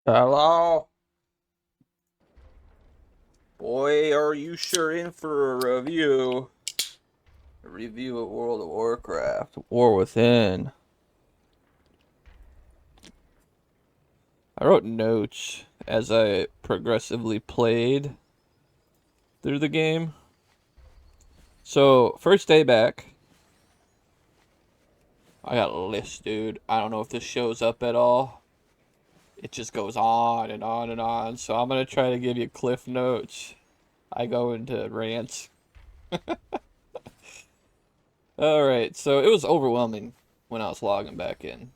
Hello? Boy, are you sure in for a review. A review of World of Warcraft. War Within. I wrote notes as I progressively played through the game. So, first day back. I got a list, dude. I don't know if this shows up at all. It just goes on and on and on. So I'm going to try to give you cliff notes. I go into rants. Alright, so it was overwhelming when I was logging back in.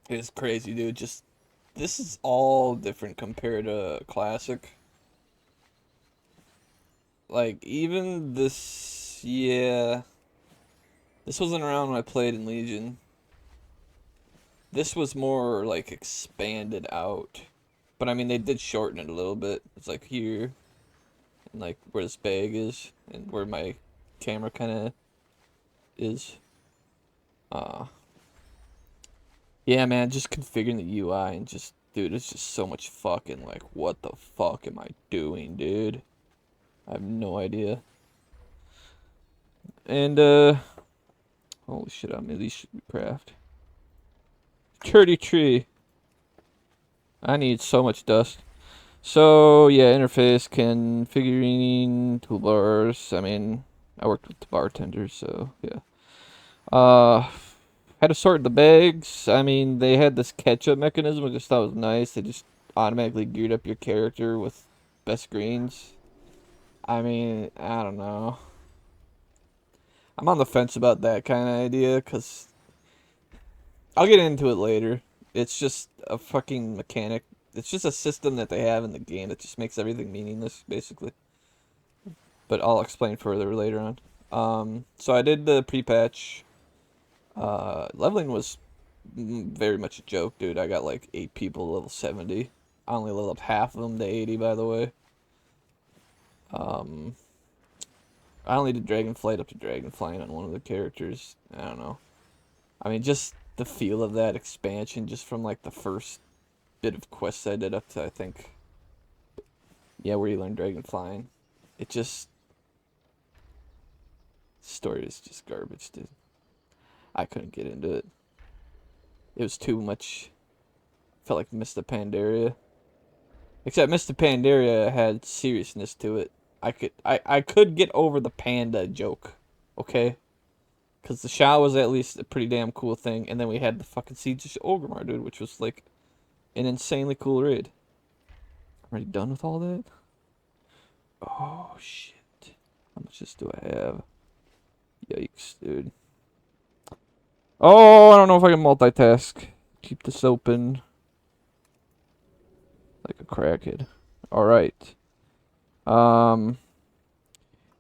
It's crazy, dude. Just this is all different compared to classic. Like even this, yeah, this wasn't around when I played in Legion. This was more like expanded out. But I mean, they did shorten it a little bit. It's like here, and like where this bag is, and where my camera kind of is. Uh, yeah, man, just configuring the UI and just, dude, it's just so much fucking like, what the fuck am I doing, dude? I have no idea. And, holy shit, I mean, these should be craft. 33. I need so much dust. So, yeah, interface, configuring, toolbars. I mean, I worked with the bartenders, so, yeah. Had to sort the bags. I mean, they had this catch-up mechanism, which I just thought was nice. They just automatically geared up your character with best greens. I mean, I don't know. I'm on the fence about that kind of idea, because I'll get into it later. It's just a fucking mechanic. It's just a system that they have in the game that just makes everything meaningless, basically. But I'll explain further later on. So I did the pre-patch. Leveling was very much a joke, dude. I got like 8 people level 70. I only leveled up half of them to 80, by the way. I only did Dragonflight up to Dragonflying on one of the characters. I don't know. I mean, just the feel of that expansion, just from like the first bit of quests I did up to, I think, yeah, where you learn Dragonflying. It just, story is just garbage, dude. I couldn't get into it. It was too much. Felt like Mr. Pandaria. Except Mr. Pandaria had seriousness to it. I could get over the panda joke, okay? Because the Shao was at least a pretty damn cool thing, and then we had the fucking Siege of Orgrimmar, dude, which was like an insanely cool raid. I'm already done with all that? Oh, shit. How much this do I have? Yikes, dude. Oh, I don't know if I can multitask. Keep this open. Like a crackhead. Alright.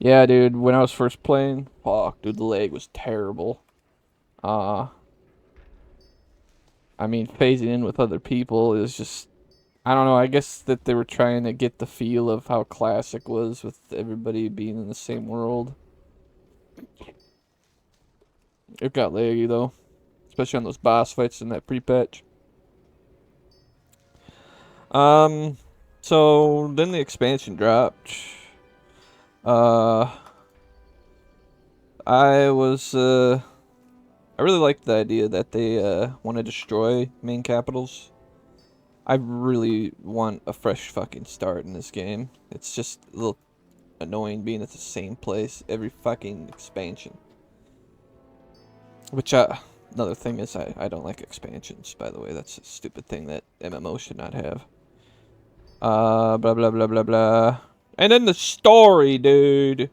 Yeah, dude, when I was first playing, fuck, dude, the lag was terrible. Uh, I mean, phasing in with other people is just, I don't know, I guess that they were trying to get the feel of how classic was with everybody being in the same world. It got laggy, though, especially on those boss fights in that pre-patch. Um, so then the expansion dropped. Uh, I was, I really liked the idea that they want to destroy main capitals. I really want a fresh fucking start in this game. It's just a little annoying being at the same place every fucking expansion. Which, another thing is I don't like expansions, by the way. That's a stupid thing that MMO should not have. Blah, blah, blah, blah, blah. And then the story, dude.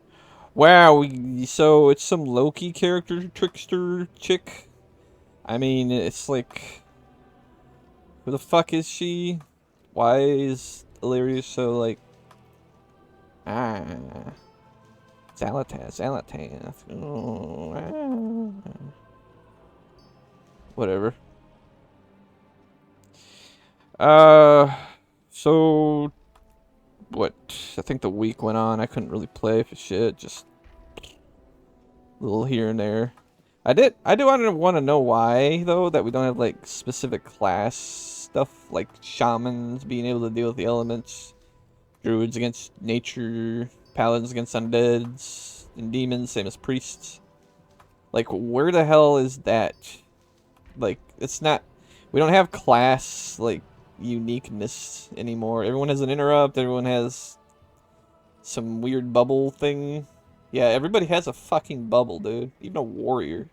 Wow, so it's some Loki character trickster chick. I mean, it's like, who the fuck is she? Why is Illyria so like, ah, Zalatath, oh, whatever. Uh, so what? I think the week went on. I couldn't really play for shit. Just a little here and there. I do want to know why though that we don't have like specific class stuff like shamans being able to deal with the elements, druids against nature, paladins against undeads, and demons, same as priests. Like, where the hell is that? Like, it's not... We don't have class, like, uniqueness anymore. Everyone has an interrupt, everyone has some weird bubble thing. Yeah, everybody has a fucking bubble, dude. Even a warrior.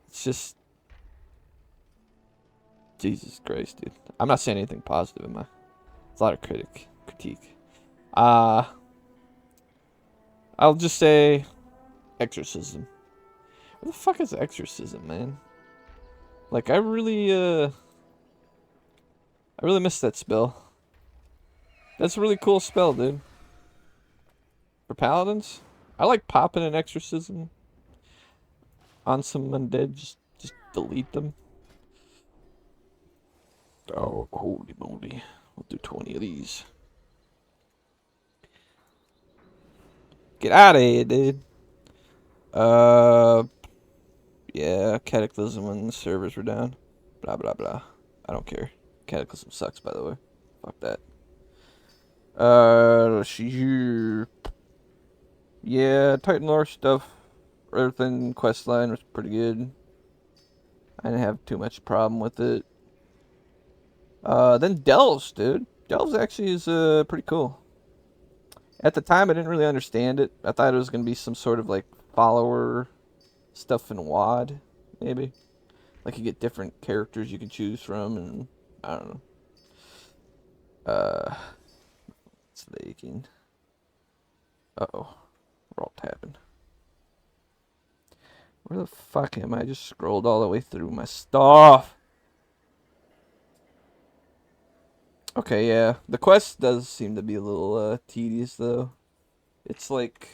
It's just... Jesus Christ, dude. I'm not saying anything positive in my... It's a lot of critique. I'll just say... Exorcism. Where the fuck is Exorcism, man? Like, I really missed that spell. That's a really cool spell, dude. For paladins, I like popping an exorcism on some undead. Just delete them. Oh, holy moly! We'll do 20 of these. Get out of here, dude. Yeah, Cataclysm when the servers were down. Blah blah blah. I don't care. Cataclysm sucks, by the way. Fuck that. Let's see here. Yeah, Titan lore stuff. Everything questline was pretty good. I didn't have too much problem with it. Then Delves, dude. Delves actually is pretty cool. At the time, I didn't really understand it. I thought it was gonna be some sort of like follower stuff in WoD, maybe. Like you get different characters you can choose from, and I don't know. It's leaking. Uh-oh. We're all tapping. Where the fuck am I? I just scrolled all the way through my stuff. Okay, yeah. The quest does seem to be a little tedious though. It's like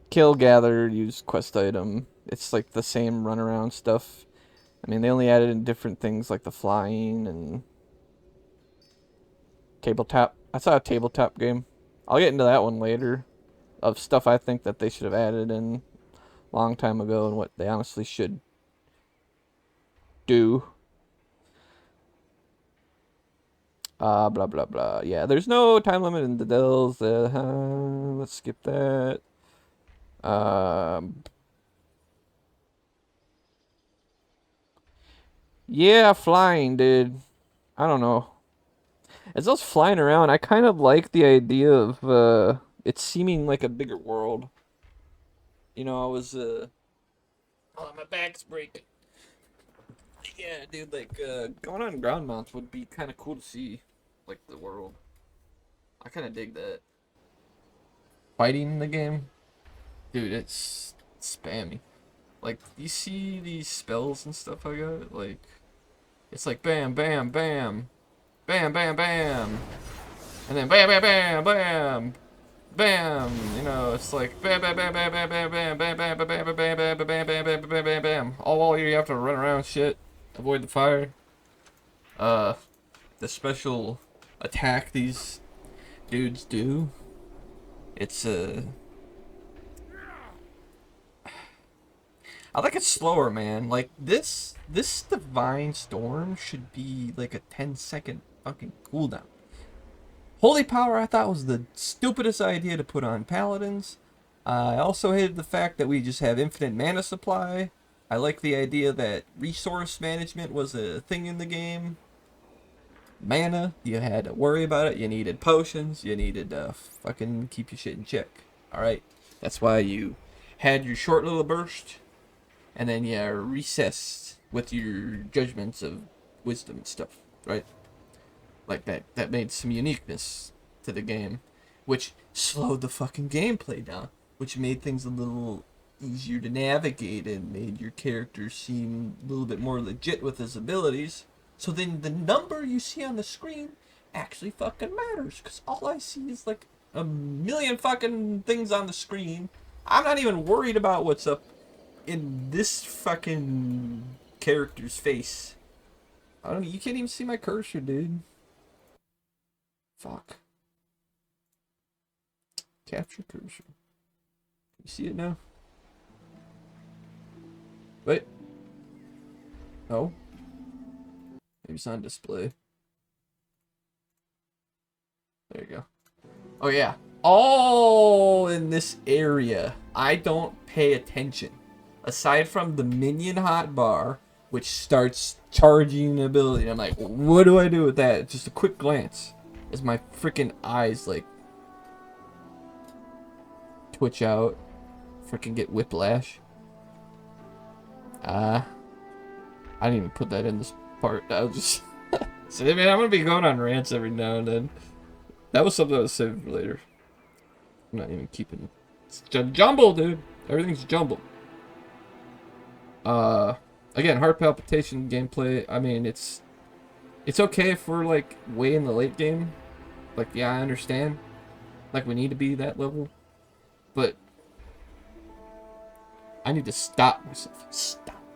kill, gather, use quest item. It's like the same runaround stuff. I mean, they only added in different things like the flying and tabletop. I saw a tabletop game. I'll get into that one later. Of stuff I think that they should have added in a long time ago and what they honestly should do. Blah blah blah. Yeah, there's no time limit in the Dells. Let's skip that. Yeah, flying, dude. I don't know. As I was flying around, I kind of like the idea of it seeming like a bigger world. You know, I was oh, my back's breaking. Yeah, dude, like going on ground mounts would be kind of cool to see, like the world. I kind of dig that. Fighting the game, dude, it's spammy. Like, you see these spells and stuff I got? Like, it's like bam, bam, bam, bam, bam, bam, and then bam, bam, bam, bam, bam. You know, it's like bam, bam, bam, bam, bam, bam, bam, bam, bam, bam, bam, bam, bam, bam, bam, bam, bam, bam, bam, bam. All while you have to run around shit, avoid the fire. The special attack these dudes do. It's I like it slower, man. Like this Divine Storm should be like a 10-second fucking cooldown. Holy Power I thought was the stupidest idea to put on Paladins. I also hated the fact that we just have infinite mana supply. I like the idea that resource management was a thing in the game. Mana, you had to worry about it. You needed potions. You needed to fucking keep your shit in check. Alright? That's why you had your short little burst. And then you recessed with your judgments of wisdom and stuff. Right? Like that made some uniqueness to the game. Which slowed the fucking gameplay down. Which made things a little easier to navigate and made your character seem a little bit more legit with his abilities. So then the number you see on the screen actually fucking matters. Because all I see is like a million fucking things on the screen. I'm not even worried about what's up in this fucking character's face. I don't. You can't even see my cursor, dude. Fuck. Capture cursor. You see it now? Wait. Oh. Maybe it's on display. There you go. Oh, yeah. All in this area. I don't pay attention. Aside from the minion hotbar, which starts charging the ability. I'm like, what do I do with that? Just a quick glance. As my freaking eyes, like, twitch out. Freaking get whiplash. I didn't even put that in this part. I was just... See, man, I'm gonna be going on rants every now and then. That was something I was saving for later. I'm not even keeping... It's jumbled, dude. Everything's jumbled. Again, heart palpitation gameplay. I mean, it's okay if we're, like, way in the late game. Like, yeah, I understand. Like, we need to be that level. But I need to stop myself. Stop.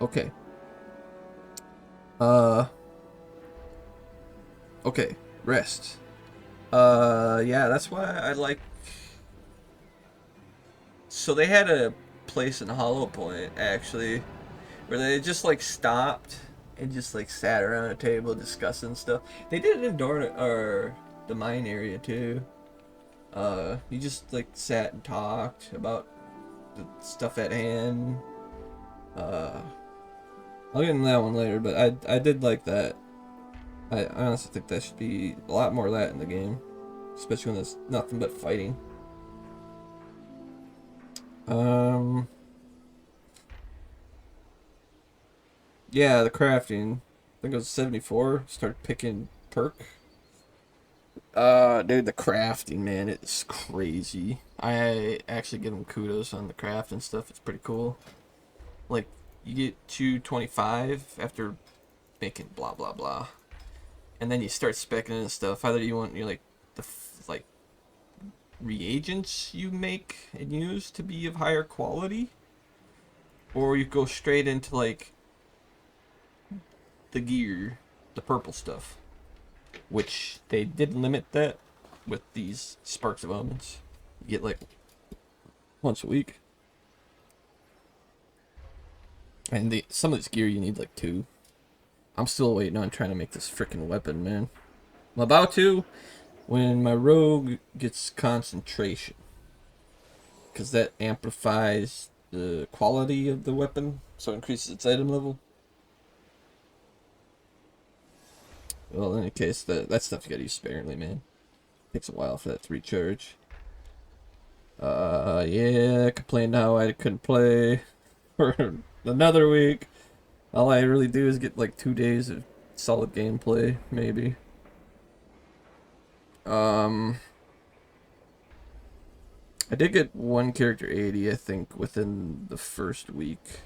Okay. Okay. Rest. Yeah, that's why I like... So they had a place in Hollow Point, actually, where they just, like, stopped and just, like, sat around a table discussing stuff. They did it in or the mine area, too. You just, like, sat and talked about the stuff at hand. I'll get into that one later, but I did like that. I honestly think that should be a lot more of that in the game. Especially when there's nothing but fighting. Yeah, the crafting. I think it was 74. Start picking perk. Dude, the crafting, man, it's crazy. I actually give them kudos on the craft and stuff. It's pretty cool. Like, you get 225 after making blah blah blah, and then you start specking in stuff. Either you want like the like reagents you make and use to be of higher quality, or you go straight into like the gear, the purple stuff, which they did limit that with these Sparks of Omens. You get like once a week. And some of this gear you need like 2. I'm still waiting on trying to make this freaking weapon, man. I'm about to when my rogue gets concentration. Because that amplifies the quality of the weapon. So it increases its item level. Well, in any case, that stuff you gotta use sparingly, man. Takes a while for that to recharge. Yeah, complained how I couldn't play for another week. All I really do is get like 2 days of solid gameplay, maybe. I did get one character 80, I think, within the first week.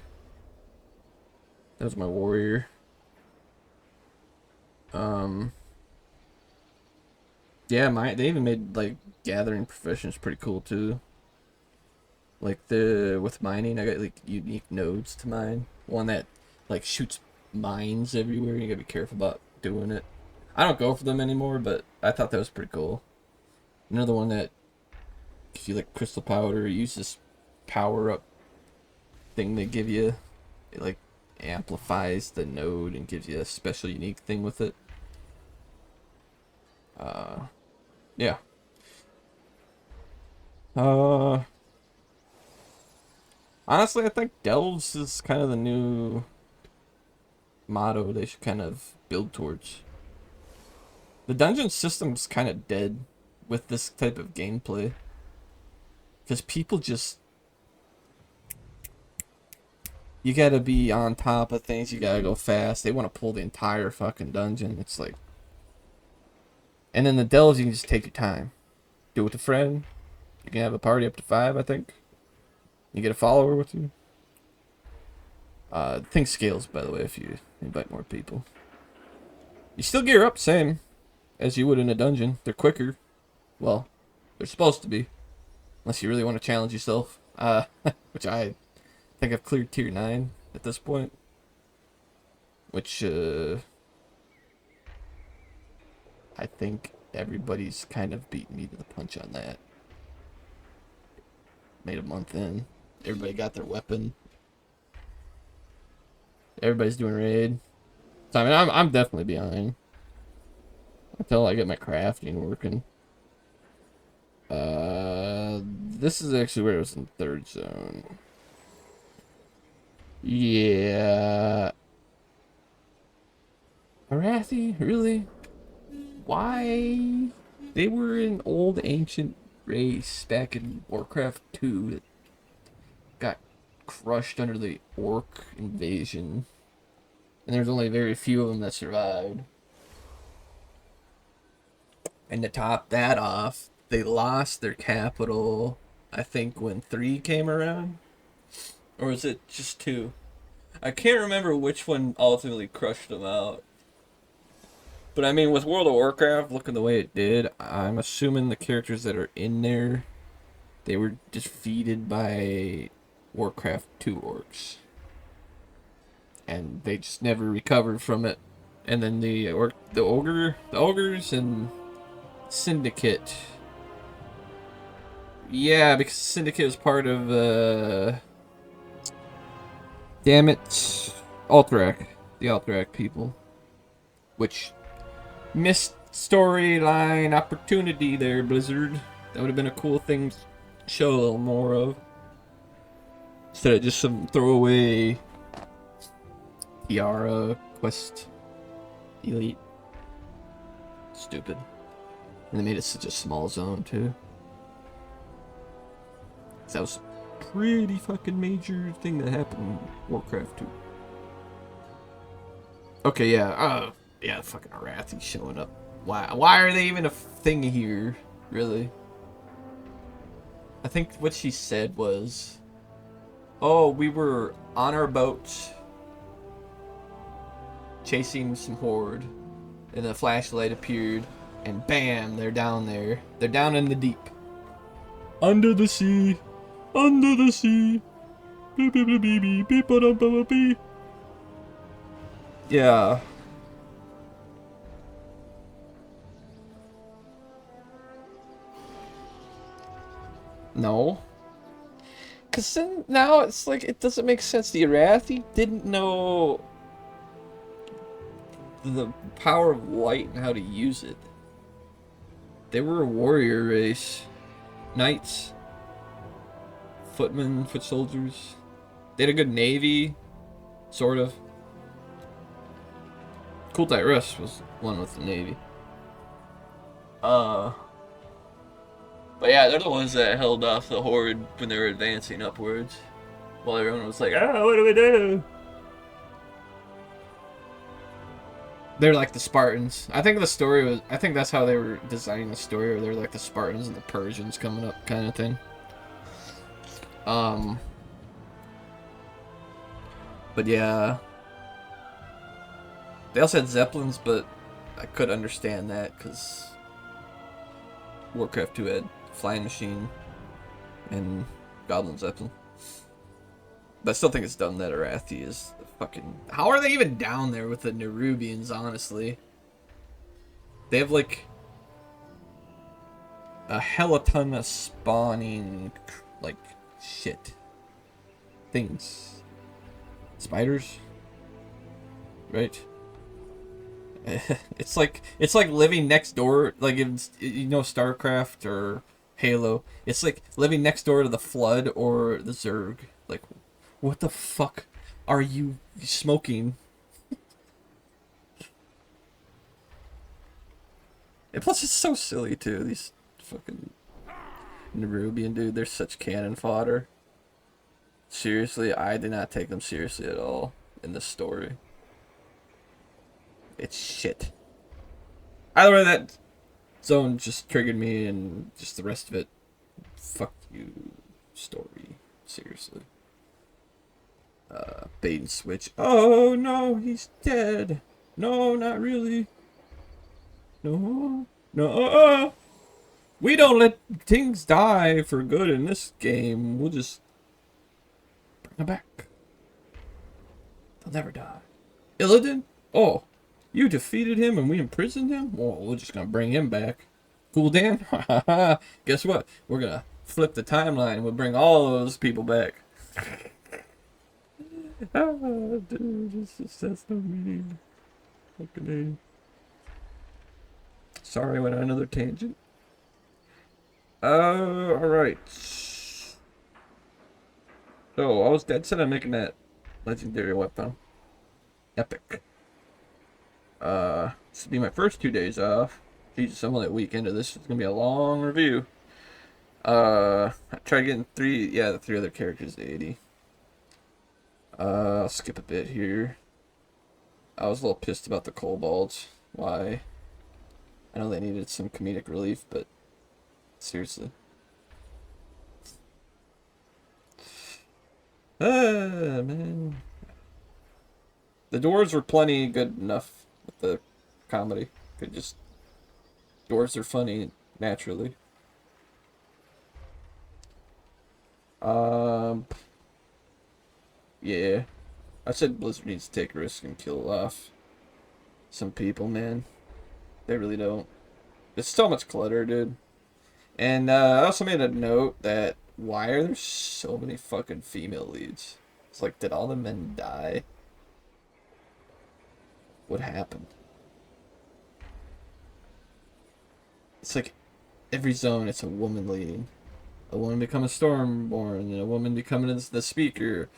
That was my warrior. Yeah, they even made like gathering professions pretty cool too. Like with mining, I got like unique nodes to mine. One that like shoots mines everywhere. You gotta be careful about doing it. I don't go for them anymore, but I thought that was pretty cool. Another one that gives you like crystal powder. Use this power up thing they give you. It like amplifies the node and gives you a special unique thing with it. Yeah. Honestly, I think Delves is kind of the new motto they should kind of build towards. The dungeon system's kind of dead with this type of gameplay. Because people just... You gotta be on top of things, you gotta go fast. They want to pull the entire fucking dungeon. It's like... And then the Delves, you can just take your time. Do it with a friend. You can have a party up to 5, I think. You get a follower with you. Thing scales, by the way, if you invite more people. You still gear up, same as you would in a dungeon. They're quicker. Well, they're supposed to be. Unless you really want to challenge yourself. Which I think I've cleared tier 9 at this point. Which, I think everybody's kind of beating me to the punch on that. Made a month in. Everybody got their weapon. Everybody's doing raid. So, I mean, I'm definitely behind. Until I get my crafting working. This is actually where it was in third zone. Yeah. Arathi? Really? Why? They were an old ancient race back in Warcraft 2 that got crushed under the orc invasion. And there's only very few of them that survived. And to top that off, they lost their capital, I think, when 3 came around. Or was it just 2? I can't remember which one ultimately crushed them out. But I mean, with World of Warcraft looking the way it did, I'm assuming the characters that are in there, they were defeated by Warcraft 2 orcs. And they just never recovered from it. And then the ogres and Syndicate. Yeah, because Syndicate is part of damn it, Alterac. The Alterac people. Which missed storyline opportunity there, Blizzard. That would have been a cool thing to show a little more of. Instead of just some throwaway Tiara quest elite. Stupid. And they made it such a small zone too. That was a pretty fucking major thing that happened in Warcraft 2. Okay, yeah. Yeah, fucking Arathi showing up. Why are they even a thing here? Really? I think what she said was, oh, we were on our boat chasing some horde, and a flashlight appeared, and bam, they're down there. They're down in the deep. Under the sea. Under the sea. Yeah. No. Because then now it's like, it doesn't make sense. The Arathi didn't know the power of light and how to use it. They were a warrior race. Knights. Footmen, foot soldiers. They had a good navy. Sort of. Kultai Rush was one with the navy. But yeah, they're the ones that held off the horde when they were advancing upwards. While everyone was like, oh, what do we do? They're like the Spartans. I think the story was, I think that's how they were designing the story, or they're like the Spartans and the Persians coming up kind of thing. But yeah. They also had Zeppelins, but I could understand that because Warcraft 2 had Flying Machine and Goblin Zeppelin. But I still think it's dumb that Arathi is fucking... How are they even down there with the Nerubians, honestly? They have, like, a hella ton of spawning, like, shit. Things. Spiders? Right? It's like living next door, like, you know, StarCraft or Halo. It's like living next door to the Flood or the Zerg. Like, what the fuck are you smoking? And plus, it's so silly too. These fucking Nerubian dude, they're such cannon fodder. Seriously, I did not take them seriously at all in this story. It's shit. Either way, that zone just triggered me, and just the rest of it, fuck you, story. Seriously. Bait and switch. Oh no, he's dead. No, not really. No, no. We don't let things die for good in this game. We'll just bring them back. They'll never die. Illidan? Oh. You defeated him and we imprisoned him? Well, we're just gonna bring him back. Cool, Dan? Guess what? We're gonna flip the timeline and we'll bring all those people back. Dude, that's no meaning. Fucking A. Sorry, I went on another tangent. Alright. So, I was dead set on making that legendary weapon. Epic. This will be my first 2 days off. Jesus, I'm only a week into this. It's gonna be a long review. I tried getting the three other characters to 80. I'll skip a bit here. I was a little pissed about the kobolds. Why? I know they needed some comedic relief, but seriously. Man. The dwarves were plenty good enough with the comedy. Could just... Dwarves are funny naturally. Yeah. I said Blizzard needs to take a risk and kill off some people, man. They really don't. It's so much clutter, dude. And I also made a note that why are there so many fucking female leads? It's like, did all the men die? What happened? It's like every zone it's a woman leading. A woman becoming Stormborn, and a woman becoming the speaker.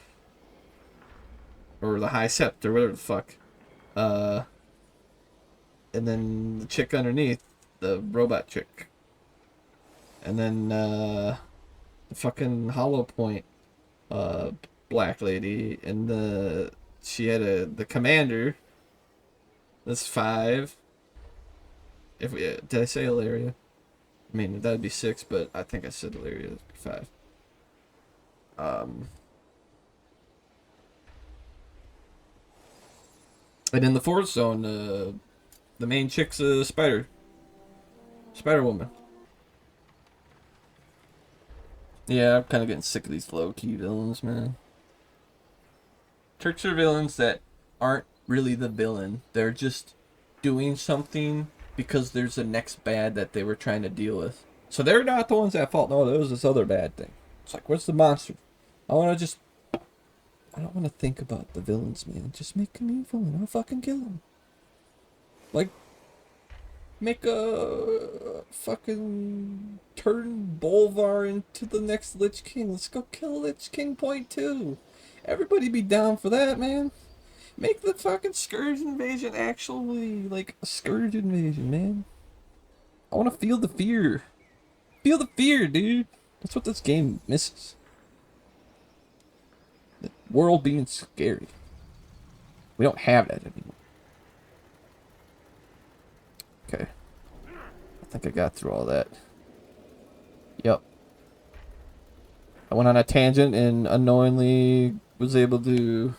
Or the High Sept, or whatever the fuck. And then the chick underneath, the robot chick. And then the fucking Hollow Point black lady. And she had the commander. That's 5. Did I say Ilaria? I mean, that'd be 6, but I think I said Ilaria. That'd be 5. And in the 4th zone, the main chick's a Spider Woman. Yeah, I'm kind of getting sick of these low-key villains, man. Tricks are villains that aren't really the villain. They're just doing something because there's a next bad that they were trying to deal with. So they're not the ones at fault. No, there was this other bad thing. It's like, where's the monster? I don't want to think about the villains, man. Just make them evil and I'll fucking kill them. Like, make a fucking turn Bolvar into the next Lich King. Let's go kill Lich King Point 2. Everybody be down for that, man. Make the fucking Scourge invasion actually like a Scourge invasion, man. I want to feel the fear. Feel the fear, dude. That's what this game misses. The world being scary. We don't have that anymore. Okay. I think I got through all that. Yep. I went on a tangent and unknowingly was able to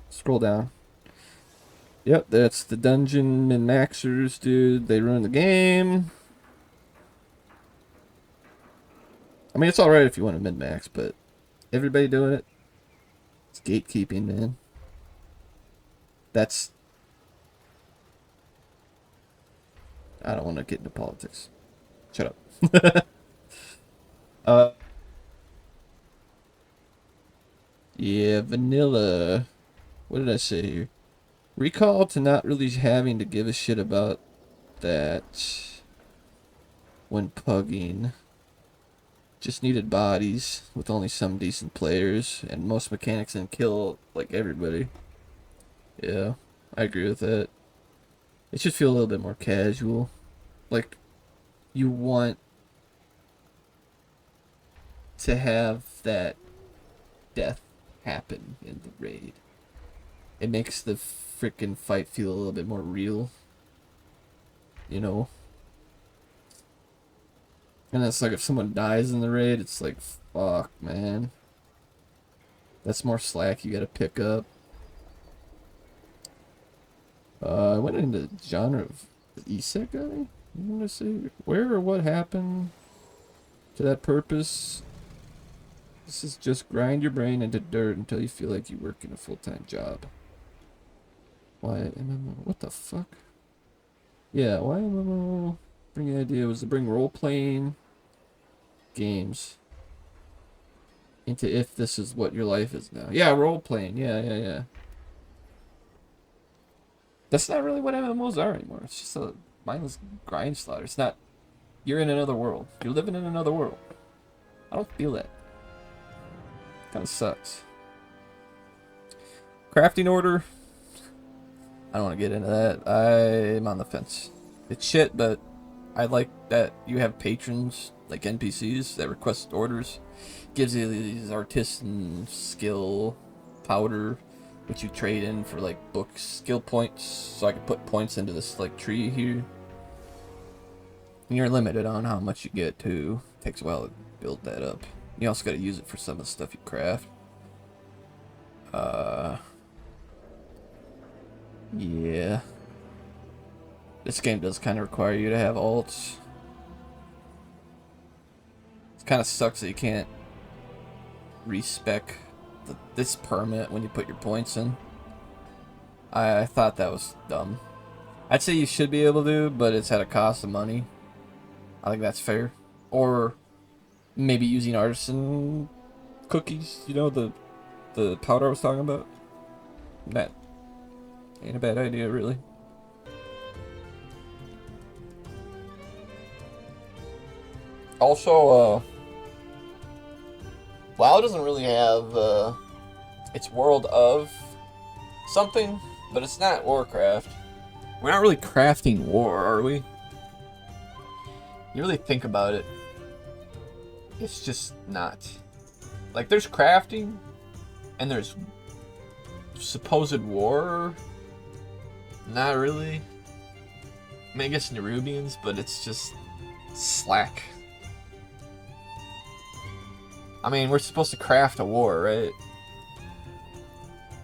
scroll down. Yep, that's the dungeon min-maxers, dude. They ruined the game. I mean, it's alright if you want to min-max, but everybody doing it, it's gatekeeping, man. That's... I don't want to get into politics. Shut up. Yeah, vanilla. What did I say here? Recall to not really having to give a shit about that when pugging. Just needed bodies with only some decent players, and most mechanics didn't kill like everybody. Yeah, I agree with that. It should feel a little bit more casual. Like, you want to have that death happen in the raid. It makes the freaking fight feel a little bit more real. You know? And it's like if someone dies in the raid, it's like, fuck, man. That's more slack you gotta pick up. I went into the genre of isekai. You want to say where or what happened to that purpose? This is just grind your brain into dirt until you feel like you work in a full-time job. Why MMO? What the fuck? Yeah, why MMO? The idea was to bring role-playing games into if this is what your life is now. Yeah, role playing. Yeah. That's not really what MMOs are anymore. It's just a mindless grind slaughter. It's not. You're in another world. You're living in another world. I don't feel that. Kind of sucks. Crafting order. I don't want to get into that. I'm on the fence. It's shit, but I like that you have patrons, like NPCs, that request orders. Gives you these artisan skill powder, which you trade in for like books, skill points. So I can put points into this like tree here. And you're limited on how much you get too. Takes a while to build that up. You also got to use it for some of the stuff you craft. Yeah. This game does kind of require you to have alts. It kind of sucks that you can't respec this permit when you put your points in. I thought that was dumb. I'd say you should be able to, but it's at a cost of money. I think that's fair. Or maybe using artisan cookies, you know, the powder I was talking about. That ain't a bad idea, really. Also, WoW doesn't really have its world of something, but it's not Warcraft. We're not really crafting war, are we? You really think about it, it's just not. Like, there's crafting, and there's supposed war. Not really. I mean, I guess Nerubians, but it's just slack. I mean, we're supposed to craft a war, right?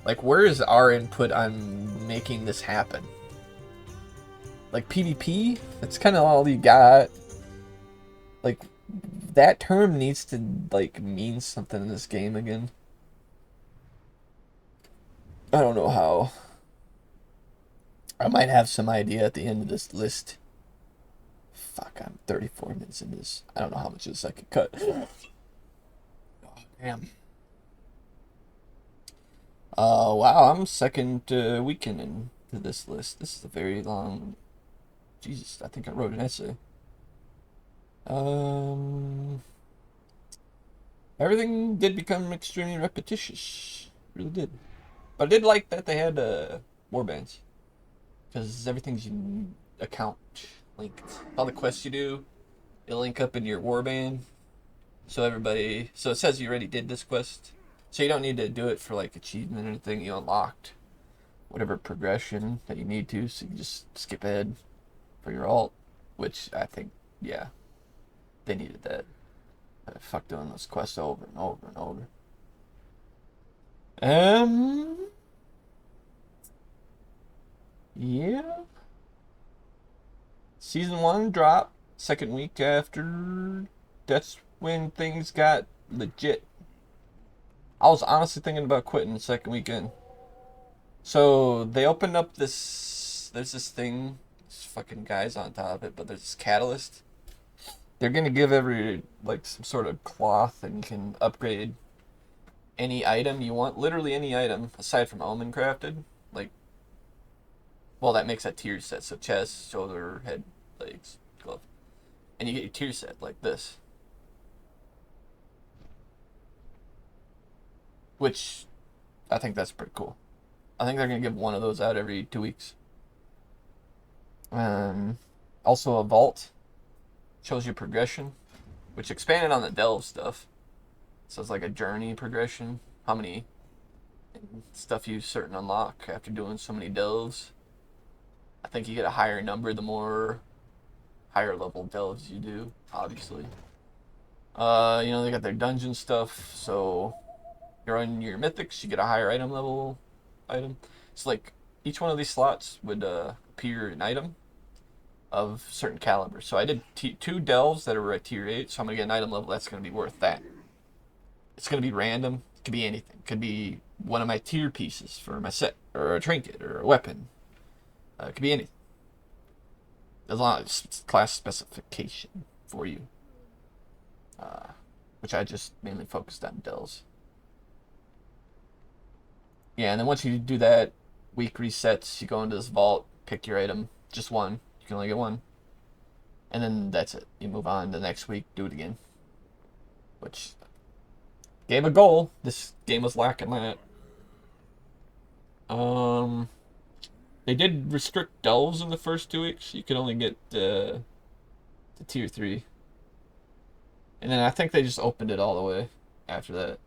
Like, where is our input on making this happen? Like, PvP? That's kind of all you got. Like, that term needs to, like, mean something in this game again. I don't know how. I might have some idea at the end of this list. Fuck, I'm 34 minutes into this. I don't know how much of this I could cut. Oh, damn. Wow, I'm second weekend into this list. This is a very long... Jesus, I think I wrote an essay. Everything did become extremely repetitious. Really did. But I did like that they had warbands. Because everything's account linked. All the quests you do, it'll link up in your warband. So everybody... So it says you already did this quest. So you don't need to do it for like achievement or anything. You unlocked whatever progression that you need to. So you can just skip ahead for your alt. Which I think, yeah, they needed that. Fuck doing those quests over and over and over. Yeah. Season 1 dropped second week after. That's when things got legit. I was honestly thinking about quitting the second weekend. So they opened up this. There's this thing. This fucking guy's on top of it, but there's this catalyst. They're gonna give every like some sort of cloth, and you can upgrade any item you want. Literally any item aside from Omen crafted. Like, well, that makes a tier set. So chest, shoulder, head, legs, glove, and you get your tier set like this. Which I think that's pretty cool. I think they're gonna give one of those out every 2 weeks. Also a vault shows you progression, which expanded on the delve stuff. So it's like a journey progression. How many stuff you certain unlock after doing so many delves. I think you get a higher number the more higher level delves you do, obviously. You know, they got their dungeon stuff, so you're on your mythics, you get a higher item level item. It's like each one of these slots would appear an item of certain caliber. So I did 2 delves that are at tier 8, so I'm going to get an item level that's going to be worth that. It's going to be random. It could be anything. It could be one of my tier pieces for my set, or a trinket, or a weapon. It could be anything. As long as it's class specification for you. which I just mainly focused on delves. Yeah, and then once you do that, week resets, you go into this vault, pick your item, just one. You can only get one. And then that's it. You move on the next week, do it again. Which gave a goal. This game was lacking that. They did restrict delves in the first 2 weeks. You could only get the tier 3. And then I think they just opened it all the way after that.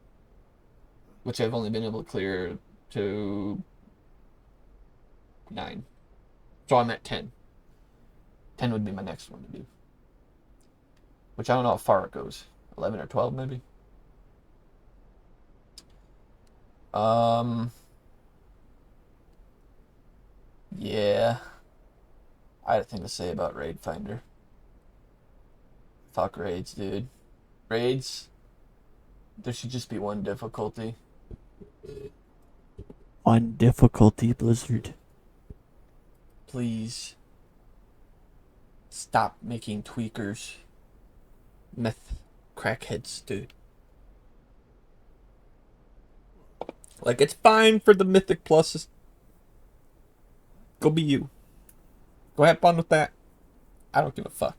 Which I've only been able to clear to 9. So I'm at 10. 10 would be my next one to do. Which I don't know how far it goes. 11 or 12 maybe? Yeah. I had a thing to say about Raid Finder. Fuck raids, dude. Raids, there should just be one difficulty. One difficulty, Blizzard. Please. Stop making tweakers. Meth crackheads, dude. Like, it's fine for the Mythic Pluses. Go be you. Go have fun with that. I don't give a fuck.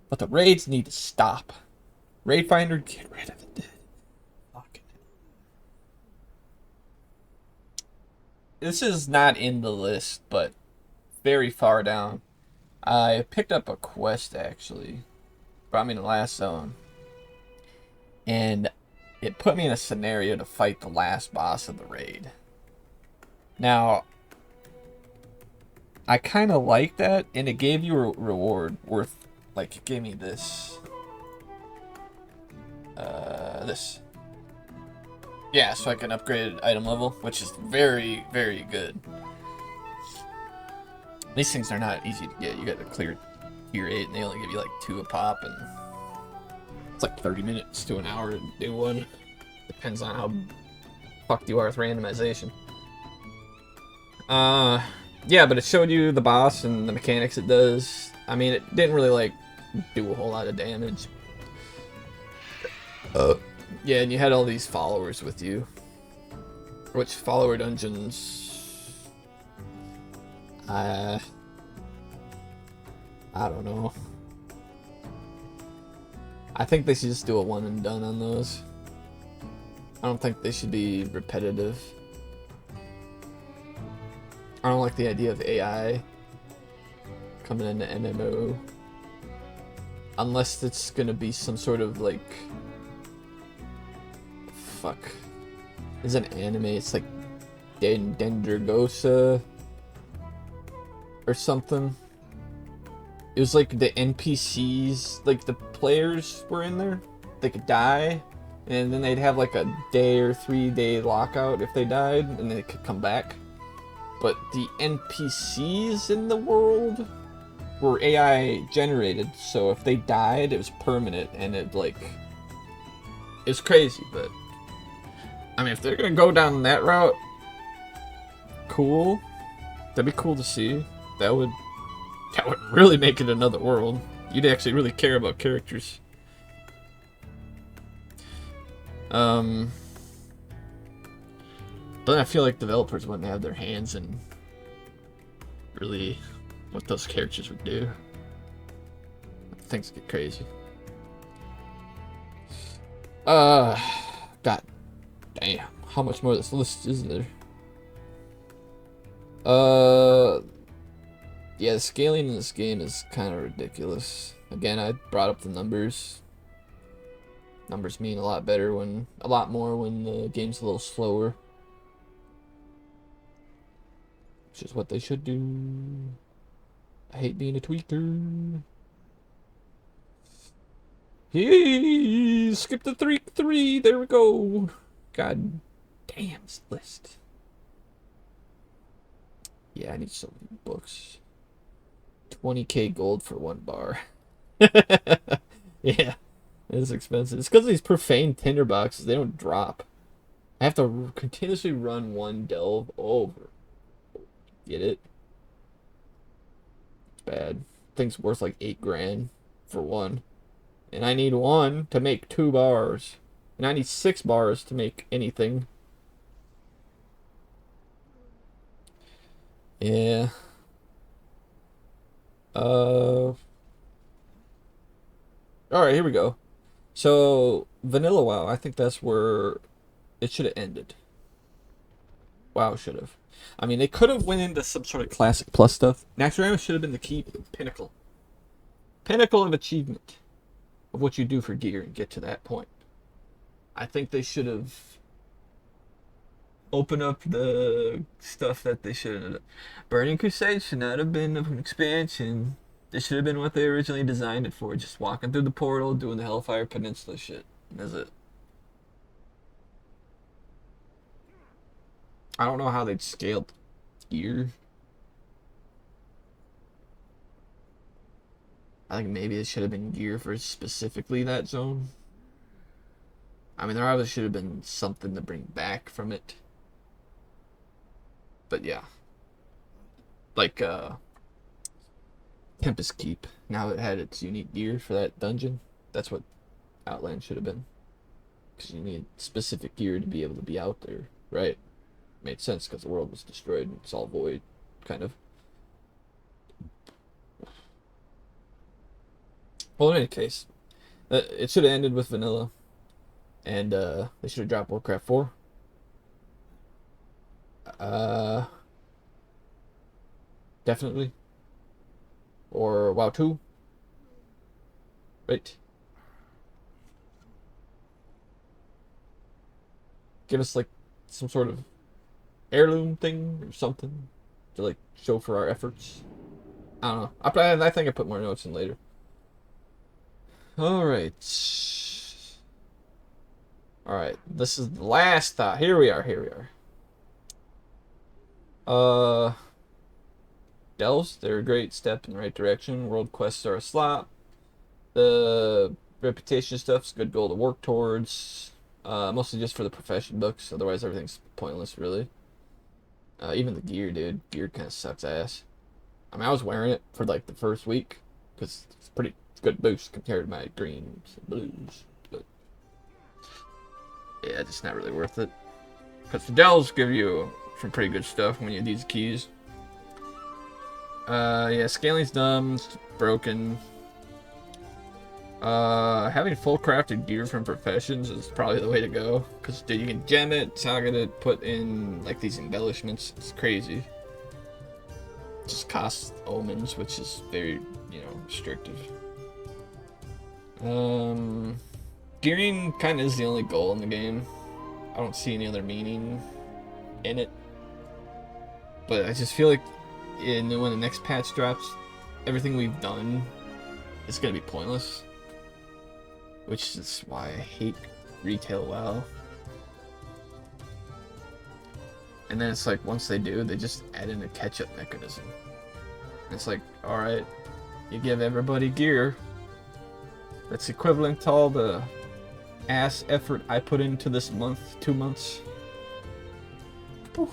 But the raids need to stop. Raid Finder, get rid of it, dude. Fucking hell. This is not in the list, but very far down. I picked up a quest, actually. Brought me to the last zone. And it put me in a scenario to fight the last boss of the raid. Now, I kind of like that, and it gave you a reward worth, like, it gave me this. This. Yeah, so I can upgrade item level, which is very, very good. These things are not easy to get. You got to clear tier 8, and they only give you like 2 a pop, and it's like 30 minutes to an hour to do one. Depends on how fucked you are with randomization. Yeah, but it showed you the boss and the mechanics it does. I mean, it didn't really like do a whole lot of damage. Yeah, and you had all these followers with you. Which follower dungeons? I don't know. I think they should just do a one and done on those. I don't think they should be repetitive. I don't like the idea of AI coming into MMO. Unless it's gonna be some sort of like... Fuck. It's an anime, it's like Dendergosa or something. It was like the NPCs, like the players were in there. They could die, and then they'd have like a day or 3-day lockout if they died, and they could come back. But the NPCs in the world were AI generated, so if they died, it was permanent, and it like... It's crazy, but... I mean, if they're gonna go down that route, cool. That'd be cool to see. That would really make it another world. You'd actually really care about characters. But I feel like developers wouldn't have their hands in really what those characters would do. Things get crazy. God damn, how much more of this list is there? Yeah, the scaling in this game is kind of ridiculous. Again, I brought up the numbers. Numbers mean a lot more when the game's a little slower. Which is what they should do. I hate being a tweaker. Hey, skip the 3, there we go. God damn this list. Yeah, I need some books. 20k gold for 1 bar. Yeah, it's expensive. It's because these profane tinderboxes, they don't drop. I have to continuously run one delve over. Get it? It's bad. Thing's worth like 8 grand for one. And I need 1 to make 2 bars. And I need 6 bars to make anything. Yeah. Alright, here we go. So, Vanilla WoW, I think that's where it should have ended. WoW should have. I mean, they could have went into some sort of Classic Plus stuff. Naxxramas should have been the key pinnacle. Pinnacle of achievement of what you do for gear and get to that point. I think they should have opened up the stuff that they should have. Burning Crusade should not have been an expansion. This should have been what they originally designed it for. Just walking through the portal, doing the Hellfire Peninsula shit. That's it. I don't know how they'd scaled gear. I think maybe it should have been gear for specifically that zone. I mean, there obviously should have been something to bring back from it. But yeah. Like, Tempest Keep. Now it had its unique gear for that dungeon. That's what Outland should have been. Because you need specific gear to be able to be out there, right? Made sense because the world was destroyed and it's all void, kind of. Well, in any case, it should have ended with vanilla, and they should have dropped Warcraft 4. Uh, Definitely. Or WoW 2. Right. Give us like some sort of heirloom thing or something to like show for our efforts. I don't know. I think I put more notes in later. All right. All right. This is the last thought. Here we are. Here we are. Delves, they're a great step in the right direction. World quests are a slop. The reputation stuff's good goal to work towards. Mostly just for the profession books. Otherwise, everything's pointless, really. Even the gear, dude. Gear kind of sucks ass. I mean, I was wearing it for like the first week because it's pretty good boost compared to my greens and blues. But yeah, it's not really worth it. Because the Dells give you some pretty good stuff when you need these keys. Yeah, scaling's dumb, it's broken. Having full crafted gear from professions is probably the way to go. Because, dude, you can gem it, target it, put in, like, these embellishments. It's crazy. It just costs omens, which is very, restrictive. Gearing kind of is the only goal in the game. I don't see any other meaning in it. But I just feel like when the next patch drops, everything we've done is going to be pointless. Which is why I hate retail WoW. And then it's like, once they do, they just add in a catch-up mechanism. It's like, alright, you give everybody gear that's equivalent to all the ass effort I put into this month, 2 months. Poof.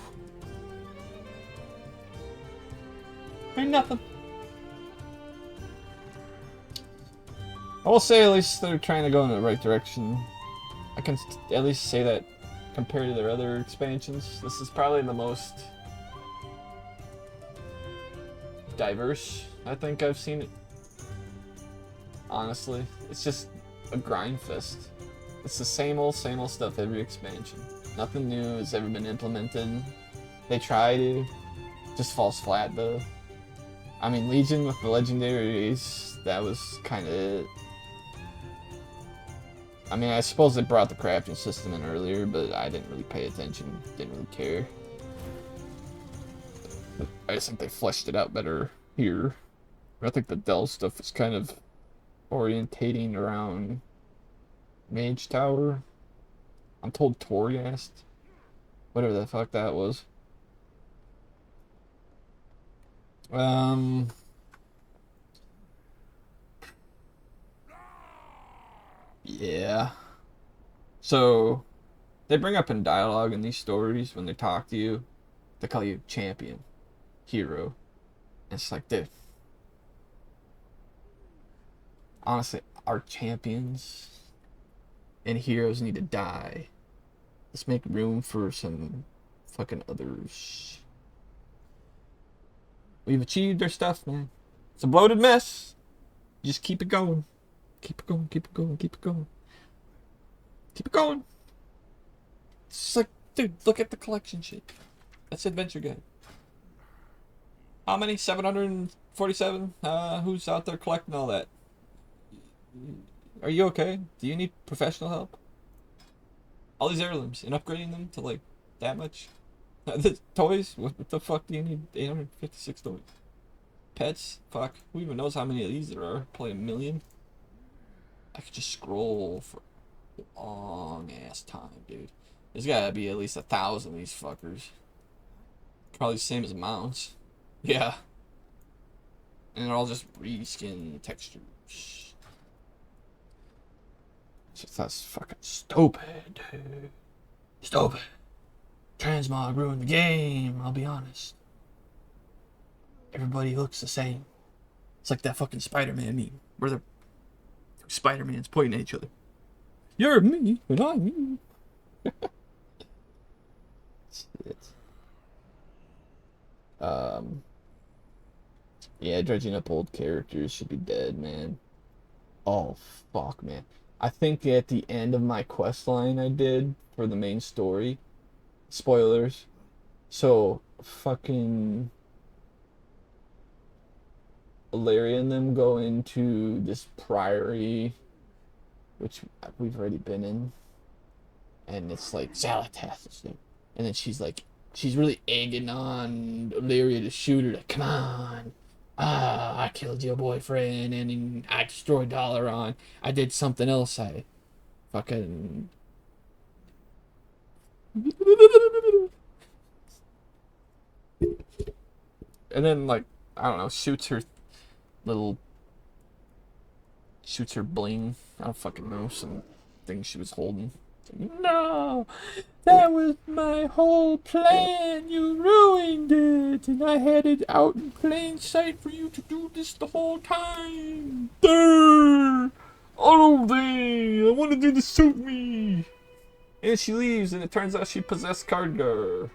Ain't nothing. I will say at least they're trying to go in the right direction. I can at least say that compared to their other expansions, this is probably the most diverse I think I've seen it. Honestly, it's just a grind fest. It's the same old stuff every expansion. Nothing new has ever been implemented. They try to, just falls flat though. I mean, Legion with the legendaries, that was kind of it. I mean, I suppose they brought the crafting system in earlier, but I didn't really pay attention. Didn't really care. I just think they fleshed it out better here. I think the Dell stuff is kind of orientating around Mage Tower. I'm told Toriast. Whatever the fuck that was. Yeah. So, they bring up in dialogue in these stories when they talk to you, they call you champion, hero. And it's like, dude. Honestly, Our champions and heroes need to die. Let's make room for some fucking others. We've achieved our stuff, man. It's a bloated mess. Just keep it going. Keep it going, keep it going, keep it going. Keep it going. It's just like, dude, look at the collection shit. That's Adventure Guide. How many? 747? Who's out there collecting all that? Are you okay? Do you need professional help? All these heirlooms and upgrading them to like that much? The toys? What the fuck do you need 856 toys? Pets? Fuck. Who even knows how many of these there are? Probably a million. I could just scroll for a long ass time, dude. There's gotta be at least 1,000 of these fuckers. Probably the same as mounts. Yeah. And they're all just reskin textures. That's fucking stupid, dude. Stupid. Transmog ruined the game, I'll be honest. Everybody looks the same. It's like that fucking Spider-Man meme, where the Spider-Man's pointing at each other. You're me, and I'm you. Shit. Yeah, dredging up old characters should be dead, man. Oh, fuck, man. I think at the end of my quest line I did for the main story, spoilers, so fucking Larry and them go into this priory, which we've already been in, and it's like Zalatath's name, and then she's really egging on Larry to shoot her, like, come on, I killed your boyfriend, and I destroyed Dalaran, I did something else, I fucking... And then, like, I don't know, shoots her bling. I don't fucking know, some thing she was holding. No, that was my whole plan. You ruined it, and I had it out in plain sight for you to do this the whole time. Durr! Oh, dang! I wanted you to shoot me. And she leaves, and it turns out she possessed Khadgar.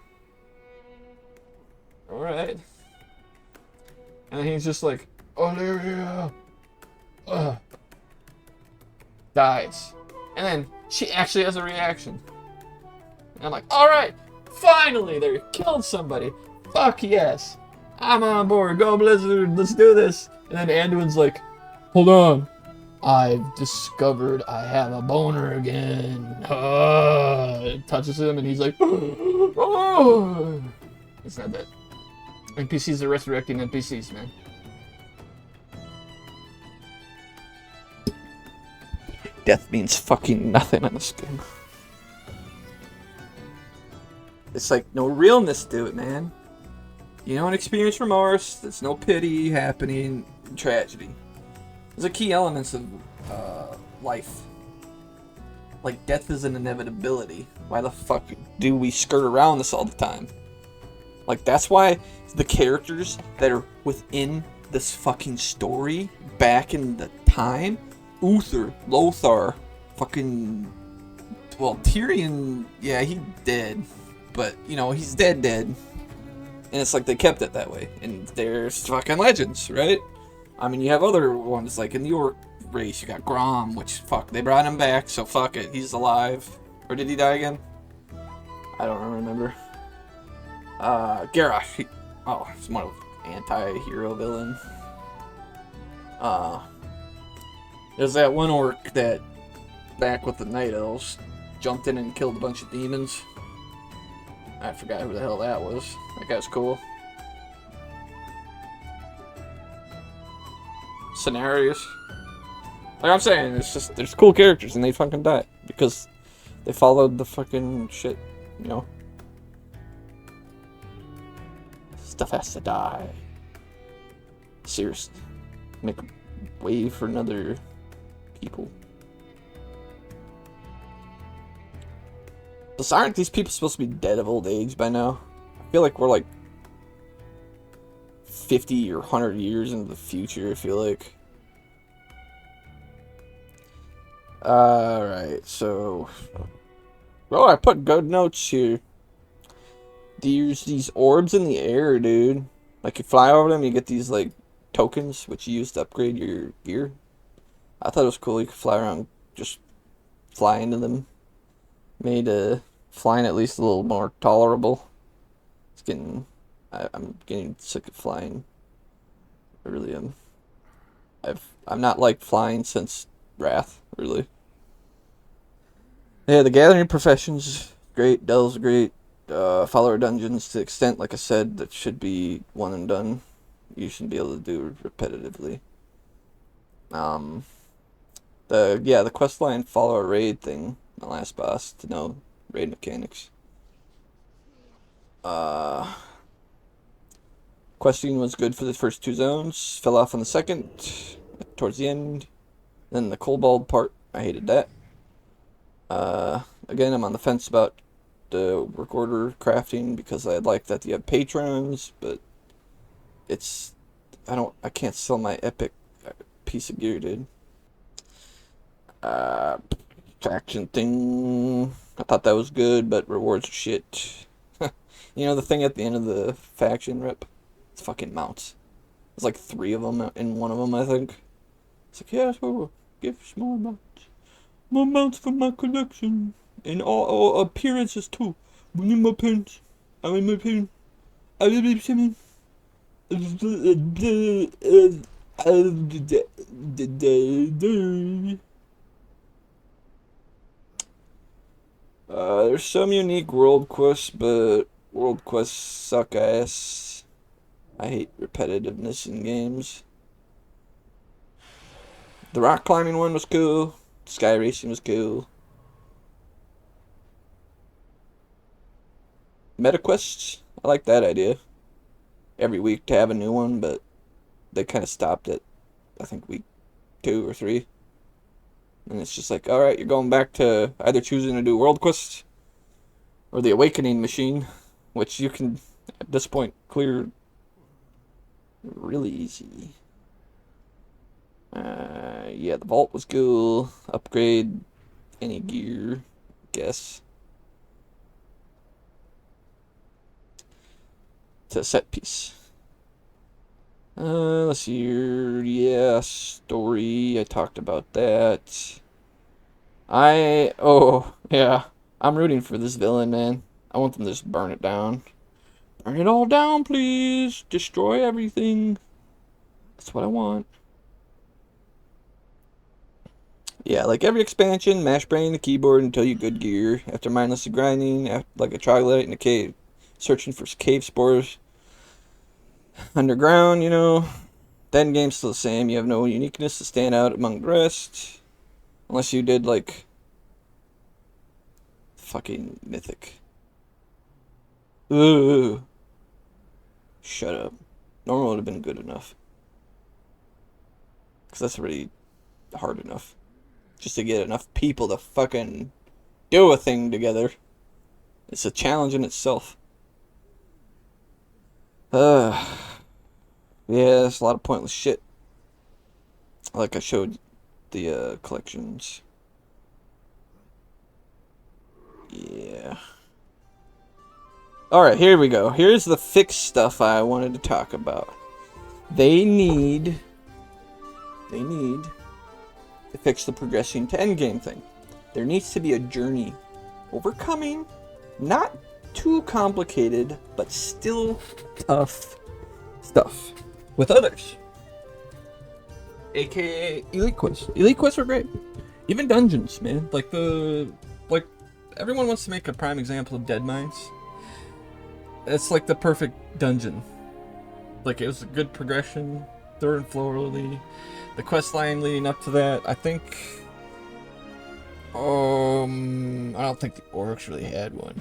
All right. And he's just like, Olivia, dies. And then she actually has a reaction. And I'm like, alright, finally they killed somebody. Fuck yes. I'm on board. Go Blizzard, let's do this. And then Anduin's like, hold on. I've discovered I have a boner again. It touches him and he's like, oh. It's not that. NPCs are resurrecting NPCs, man. Death means fucking nothing in this game. It's like no realness to it, man. You don't experience remorse. There's no pity happening. Tragedy. Those are key elements of life. Like death is an inevitability. Why the fuck do we skirt around this all the time? Like that's why the characters that are within this fucking story back in the time, Uther, Lothar, fucking, well, Tyrion, yeah, he dead, but, you know, he's dead. And it's like they kept it that way, and there's fucking legends, right? I mean, you have other ones, like in the York race, you got Grom, which, fuck, they brought him back, so fuck it, he's alive. Or did he die again? I don't remember. Garrosh, he's more of an anti-hero villain. There's that one orc that, back with the Night Elves, jumped in and killed a bunch of demons. I forgot who the hell that was. That guy's cool. Scenarios. Like I'm saying, it's just, there's cool characters and they fucking die. Because they followed the fucking shit, you know? Stuff has to die. Seriously. Make way for another people. Plus, aren't these people supposed to be dead of old age by now? I feel like we're like 50 or 100 years into the future, I feel like. Alright, so... Oh, I put good notes here. There's these orbs in the air, dude. Like, you fly over them, you get these, like, tokens, which you use to upgrade your gear. I thought it was cool you could fly around, just fly into them. Made flying at least a little more tolerable. It's getting... I'm getting sick of flying. I really am. I'm not like flying since Wrath, really. Yeah, the Gathering Profession's great. Del's great. Follower Dungeons, to the extent, like I said, that should be one and done. You shouldn't be able to do repetitively. Um, the questline follower raid thing, the last boss, to know raid mechanics. Uh, Questing was good for the first two zones. Fell off on the second, towards the end. Then the Kobold part, I hated that. Again, I'm on the fence about the work order crafting because I'd like that you have patrons, but it's I can't sell my epic piece of gear, dude. Faction thing, I thought that was good, but rewards are shit. You know the thing at the end of the faction rep? It's fucking mounts. There's like 3 of them in one of them, I think. It's like, yeah, so give small amounts. More mounts from my collection. And all appearances too. We need more pins. I need more pins. I will be Simon. There's some unique world quests, but world quests suck ass. I hate repetitiveness in games. The rock climbing one was cool. Sky racing was cool. Meta quests, I like that idea. Every week to have a new one, but they kind of stopped at, I think, week 2 or 3. And it's just like, alright, you're going back to either choosing to do world quests or the awakening machine, which you can, at this point, clear really easy. Yeah, the vault was cool. Upgrade any gear, guess. To set piece. Let's see here. Yeah, story. I talked about that. Oh, yeah. I'm rooting for this villain, man. I want them to just burn it down. Burn it all down, please. Destroy everything. That's what I want. Yeah, like every expansion, mash brain the keyboard until you good gear. After mindless grinding, like a troglodyte in a cave, searching for cave spores. Underground, you know. Then game's still the same. You have no uniqueness to stand out among the rest. Unless you did, like, fucking mythic. Ooh. Shut up. Normal would have been good enough. Because that's already hard enough. Just to get enough people to fucking do a thing together. It's a challenge in itself. Yeah, there's a lot of pointless shit. Like I showed the collections. Yeah. Alright, here we go. Here's the fixed stuff I wanted to talk about. They need to fix the progressing to endgame thing. There needs to be a journey. Overcoming, not too complicated, but still tough stuff with others. AKA Elite Quests. Elite Quests are great. Even dungeons, man. Like everyone wants to make a prime example of Dead Mines. It's like the perfect dungeon. Like, it was a good progression, third and floorally. The quest line leading up to that, I think. I don't think the orcs really had one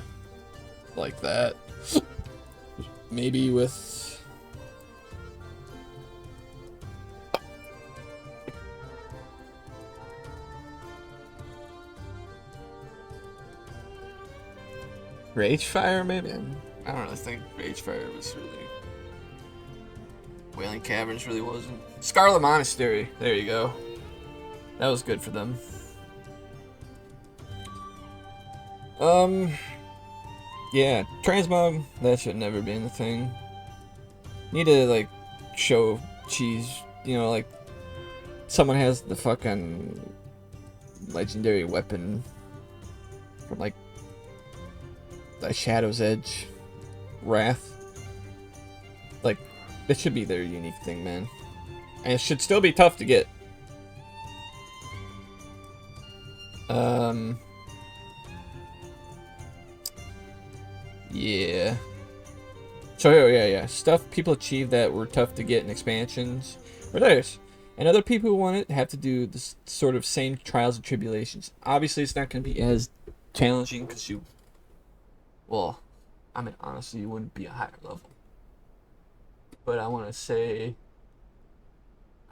like that. Maybe with Ragefire, maybe? I don't really think Ragefire was really... Wailing Caverns really wasn't. Scarlet Monastery, there you go. That was good for them. Yeah, transmog, that should never be in the thing. Need to, like, show cheese, you know, like, someone has the fucking legendary weapon from, like, the Shadow's Edge, Wrath. Like, that should be their unique thing, man. And it should still be tough to get. Yeah. So yeah. Stuff people achieve that were tough to get in expansions or theirs. And other people who want it have to do this sort of same trials and tribulations. Obviously, it's not going to be as challenging because you, well, I mean, honestly, you wouldn't be a higher level. But I want to say,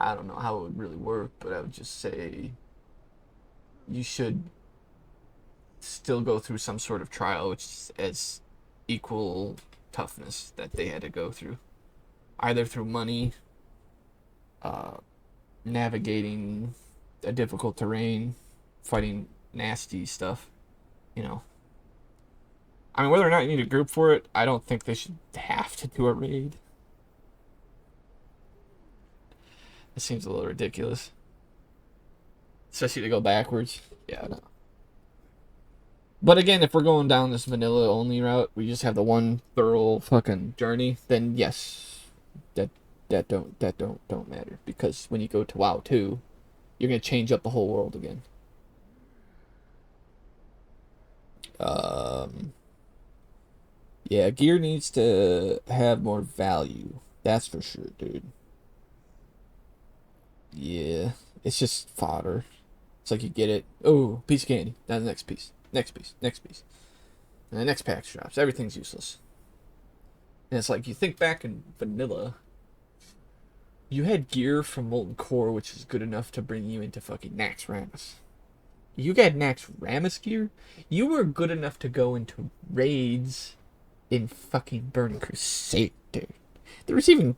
I don't know how it would really work, but I would just say you should still go through some sort of trial, which is as equal toughness that they had to go through, either through money, uh, navigating a difficult terrain, fighting nasty stuff, you know. I mean, whether or not you need a group for it, I don't think they should have to do a raid. It seems a little ridiculous, especially to go backwards. Yeah, I know. But again, if we're going down this vanilla only route, we just have the one thorough fucking journey, then yes, that don't matter, because when you go to WoW 2, you're gonna change up the whole world again. Yeah, gear needs to have more value. That's for sure, dude. Yeah, it's just fodder. It's like you get it. Oh, piece of candy. Now the next piece. Next piece. Next piece. And the next pack drops. Everything's useless. And it's like you think back in vanilla, you had gear from Molten Core, which is good enough to bring you into fucking Nax Ramus. You got Nax Ramus gear? You were good enough to go into raids in fucking Burning Crusade, dude. There was even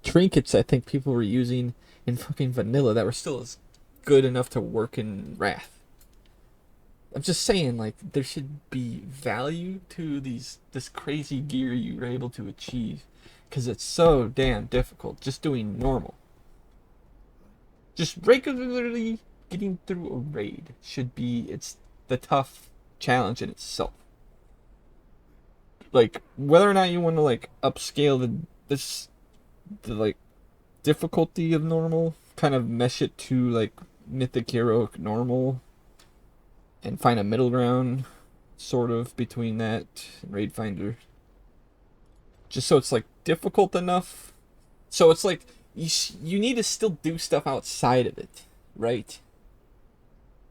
trinkets I think people were using in fucking vanilla that were still as good enough to work in Wrath. I'm just saying, like, there should be value to this crazy gear you were able to achieve, because it's so damn difficult just doing normal. Just regularly getting through a raid should be, it's the tough challenge in itself. Like, whether or not you want to, like, upscale the like difficulty of normal, kind of mesh it to like mythic heroic normal, and find a middle ground sort of between that and Raid Finder, just so it's like difficult enough, so it's like you need to still do stuff outside of it, right,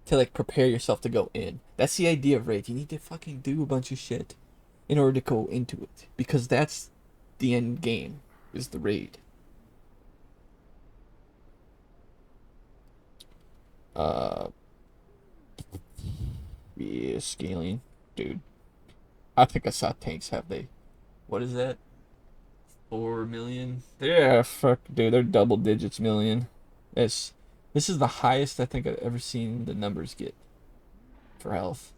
to like prepare yourself to go in. That's the idea of raid. You need to fucking do a bunch of shit in order to go into it, because that's the end game, is the raid. uh Yeah, scaling, dude. I think I saw tanks have they. What is that? 4 million? Yeah, fuck, dude. They're double digits million. It's this is the highest I think I've ever seen the numbers get for health.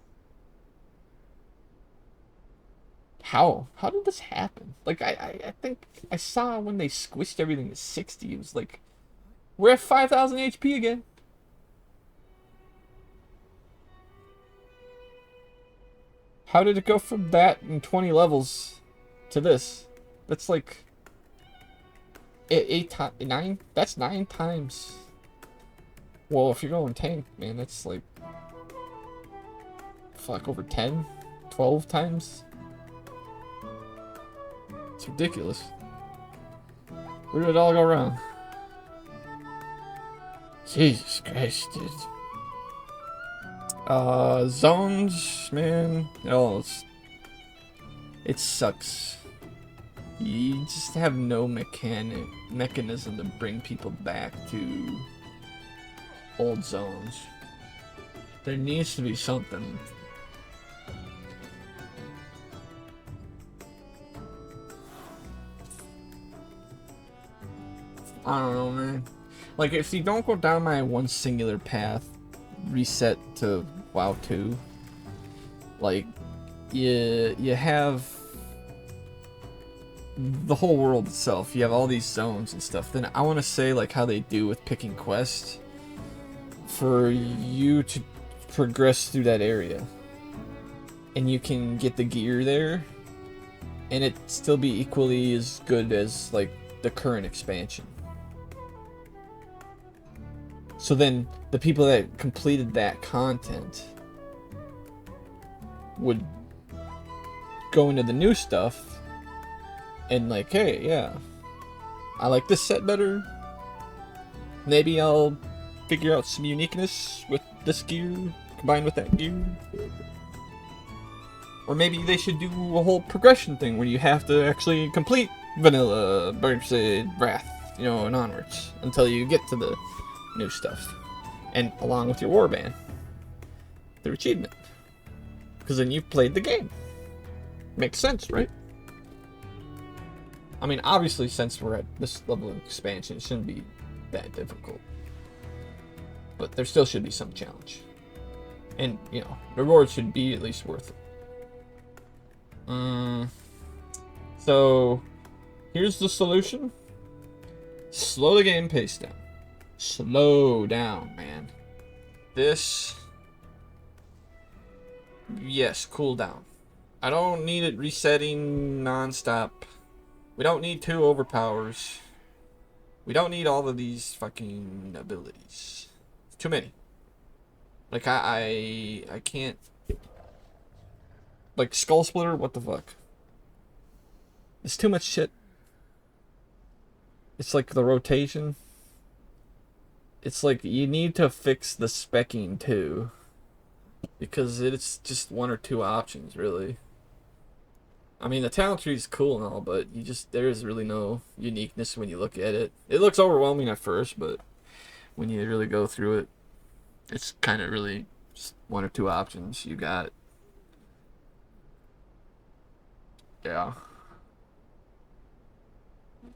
How did this happen? Like I think I saw when they squished everything to 60. It was like we're at 5,000 HP again. How did it go from that in 20 levels to this? That's like eight times, nine. That's 9 times. Well, if you're going tank, man, that's like fuck over 10, 12 times. It's ridiculous. Where did it all go wrong? Jesus Christ, dude. Zones, man. Oh, it sucks. You just have no mechanism to bring people back to old zones. There needs to be something. I don't know, man. Like, if you don't go down my one singular path, reset to WoW 2, Like, you have the whole world itself. You have all these zones and stuff. Then I want to say like how they do with picking quests for you to progress through that area, and you can get the gear there, and it still be equally as good as like the current expansion. So then the people that completed that content would go into the new stuff and like, hey, yeah, I like this set better. Maybe I'll figure out some uniqueness with this gear combined with that gear. Or maybe they should do a whole progression thing where you have to actually complete Vanilla, Birthday, Wrath, and onwards until you get to the new stuff. And along with your warband, their achievement. Because then you've played the game. Makes sense, right? I mean, obviously, since we're at this level of expansion, it shouldn't be that difficult. But there still should be some challenge. And, the rewards should be at least worth it. So, here's the solution. Slow the game pace down. Slow down, man. Yes, cool down. I don't need it resetting non-stop. We don't need 2 overpowers. We don't need all of these fucking abilities. It's too many. Like, I can't... Like, Skull Splitter, what the fuck? It's too much shit. It's like the rotation. It's like, you need to fix the specking, too. Because it's just 1 or 2 options, really. I mean, the talent tree is cool and all, but there is really no uniqueness when you look at it. It looks overwhelming at first, but when you really go through it, it's kind of really just 1 or 2 options you got. Yeah.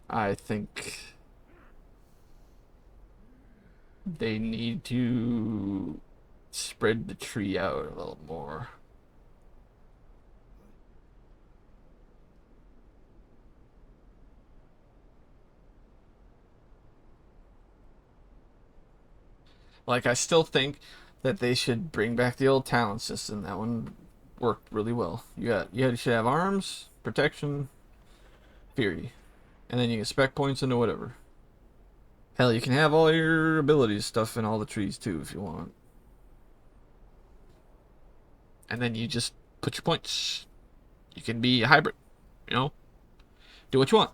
I think they need to spread the tree out a little more. Like, I still think that they should bring back the old talent system. That one worked really well. You should have arms, protection, fury, and then you get spec points into whatever. Hell, you can have all your abilities stuff in all the trees too if you want. And then you just put your points. You can be a hybrid, do what you want.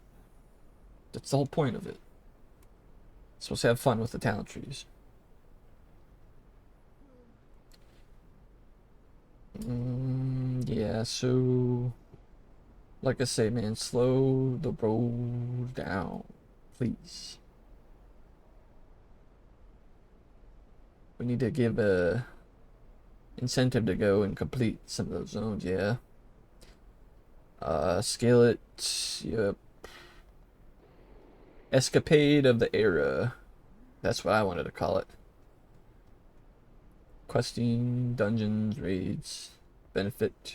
That's the whole point of it. It's supposed to have fun with the talent trees. Yeah, so like I say, man, slow the road down, please. We need to give a incentive to go and complete some of those zones, yeah. Scale it, yep. Escapade of the Era. That's what I wanted to call it. Questing, dungeons, raids, benefit.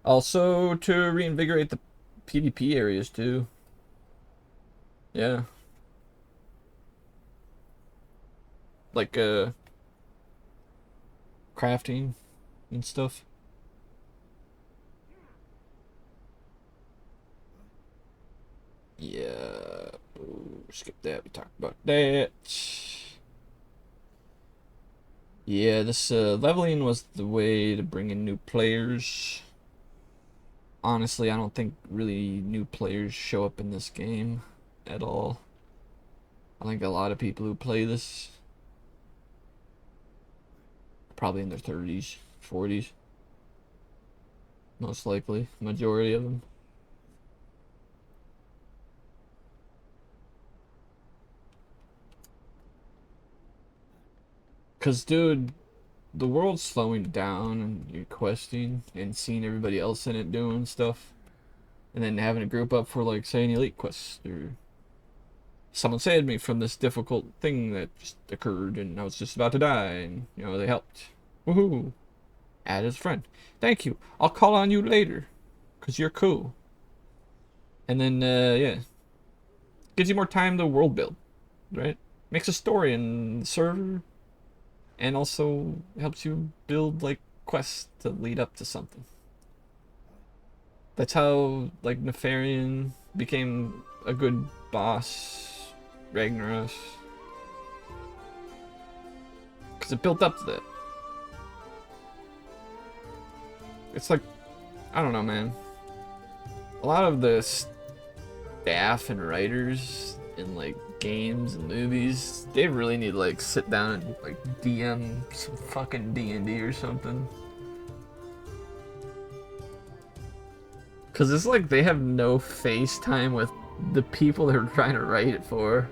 Also to reinvigorate the PvP areas too. Yeah. Like crafting and stuff. Yeah. Ooh, skip that. We talked about that. Yeah, this leveling was the way to bring in new players. Honestly, I don't think really new players show up in this game at all. I think a lot of people who play this probably in their 30s, 40s. Most likely, majority of them. Cause dude, the world's slowing down and you're questing and seeing everybody else in it doing stuff. And then having a group up for like say an elite quest or someone saved me from this difficult thing that just occurred and I was just about to die and they helped. Woohoo. Add as friend. Thank you. I'll call on you later. Because you're cool. And then, yeah. Gives you more time to world build, right? Makes a story in the server. And also helps you build, like, quests to lead up to something. That's how, like, Nefarian became a good boss. Ragnaros. Because it built up to that. It's like, I don't know, man. A lot of the staff and writers in like games and movies, they really need to like sit down and like DM some fucking D&D or something. Cause it's like they have no face time with the people they're trying to write it for.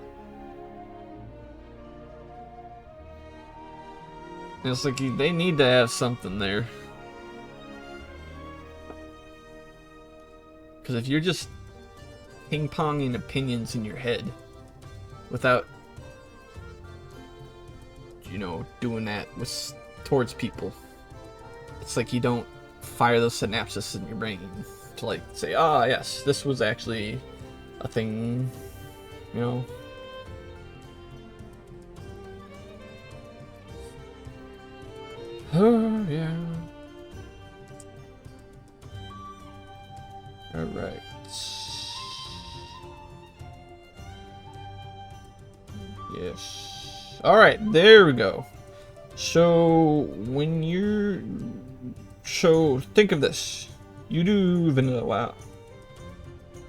And it's like they need to have something there. Cause if you're just ping-ponging opinions in your head without, you know, doing that with towards people, it's like you don't fire those synapses in your brain to like say, ah, yes, this was actually a thing, you know. Oh yeah. All right. Yes. All right, there we go. So when you're think of this. You do vanilla WoW.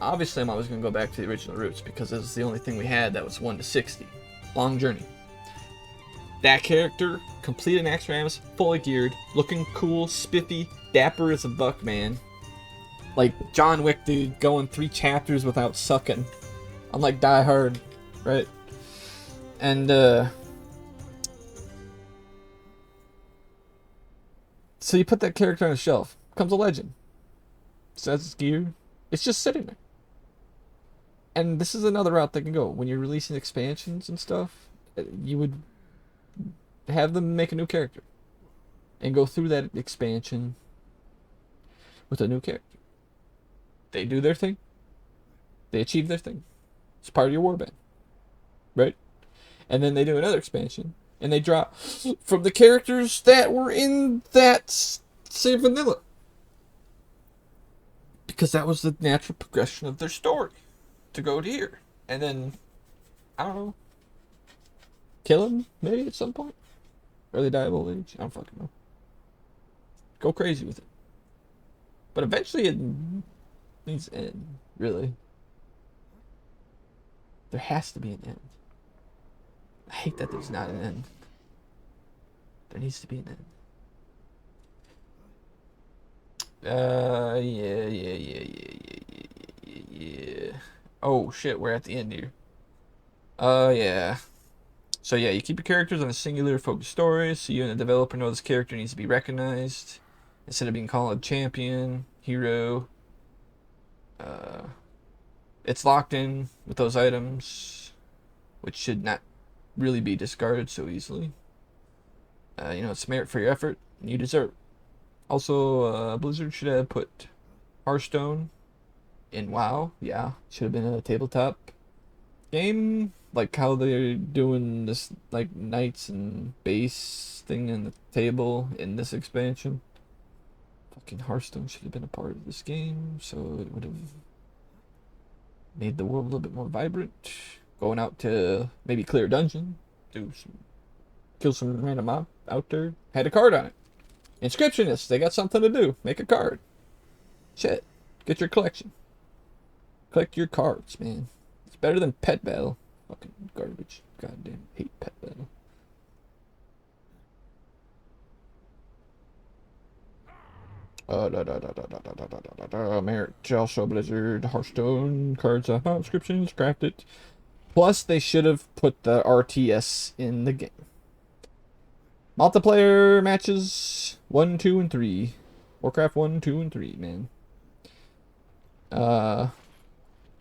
Obviously, I'm always gonna go back to the original roots because this is the only thing we had that was 1 to 60. Long journey. That character, complete an Axe Ramus, fully geared, looking cool, spiffy, dapper as a buck, man. Like John Wick, dude, going 3 chapters without sucking. Unlike Die Hard, right? And so you put that character on a shelf, becomes a legend. Says it's geared, it's just sitting there. And this is another route they can go. When you're releasing expansions and stuff, you would have them make a new character and go through that expansion with a new character. They do their thing. They achieve their thing. It's part of your warband, right? And then they do another expansion, and they drop from the characters that were in that same vanilla. Because that was the natural progression of their story. To go to here. And then, I don't know, kill him, maybe, at some point? Or they die of old age? I don't fucking know. Go crazy with it. But eventually it needs to end, really. There has to be an end. I hate that there's not an end. There needs to be an end. Yeah. Oh shit, we're at the end here. Yeah. So yeah, you keep your characters on a singular focused story, so you and the developer know this character needs to be recognized. Instead of being called a champion, hero. It's locked in with those items, which should not really be discarded so easily. You know, it's merit for your effort, and you deserve it. Also, Blizzard should have put Hearthstone in WoW. Yeah, should have been a tabletop game, like how they're doing this, like knights and base thing in the table in this expansion. Fucking Hearthstone should have been a part of this game, so it would have made the world a little bit more vibrant. Going out to maybe clear a dungeon, kill some random mob out there. Had a card on it. Inscriptionists, they got something to do. Make a card. Shit, get your collection. Collect your cards, man. It's better than Pet Battle. Fucking garbage. Goddamn, hate Pet Battle. Merit, also Blizzard, Hearthstone, cards, inscriptions, crafted. Plus, they should have put the RTS in the game. Multiplayer matches 1, 2, and 3. Warcraft 1, 2, and 3, man.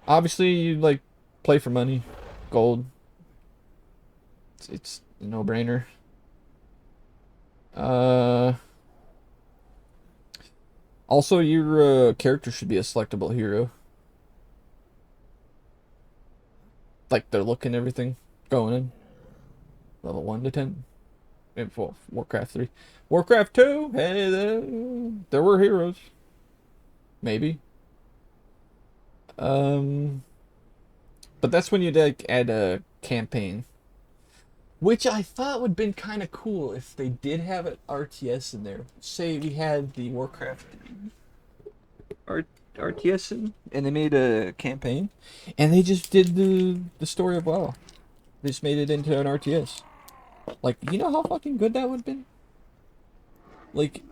Obviously, you like play for money, gold. It's a no-brainer. Also, your character should be a selectable hero. Like the look and everything going in. Level 1 to 10. Maybe for Warcraft 3. Warcraft 2, hey, there were heroes. Maybe. Um, but that's when you'd like add a campaign. Which I thought would have been kind of cool if they did have an RTS in there. Say we had the Warcraft R- RTS and they made a campaign, and they just did the story of WoW. They just made it into an RTS. Like, you know how fucking good that would have been? Like,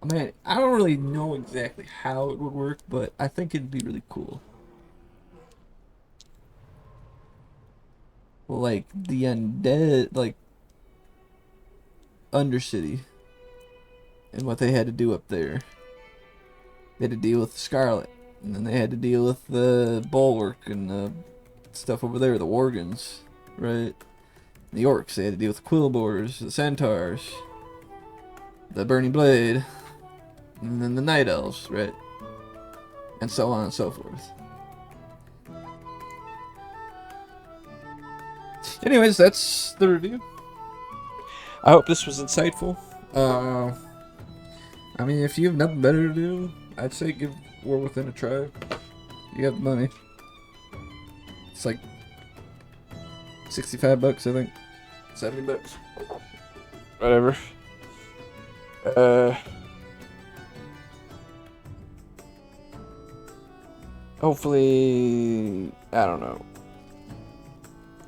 man, I don't really know exactly how it would work, but I think it'd be really cool. Like, the undead, like, Undercity, and what they had to do up there. They had to deal with the Scarlet, and then they had to deal with the Bulwark and the stuff over there, the Worgans, right? The Orcs, they had to deal with the Quillboars, the Centaurs, the Burning Blade, and then the Night Elves, right? And so on and so forth. Anyways, that's the review. I hope this was insightful. I mean, if you have nothing better to do, I'd say give War Within a try. You have money. It's like $65, I think. $70. Whatever. Hopefully, I don't know.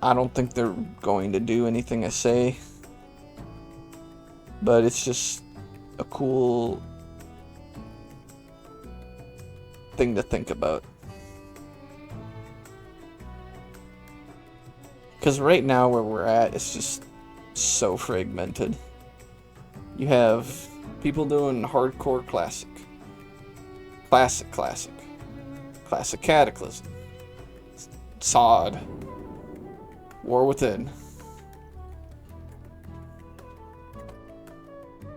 I don't think they're going to do anything I say. But it's just a cool thing to think about. Because right now where we're at, it's just so fragmented. You have people doing hardcore classic. Classic. Classic Cataclysm. Sod. War Within.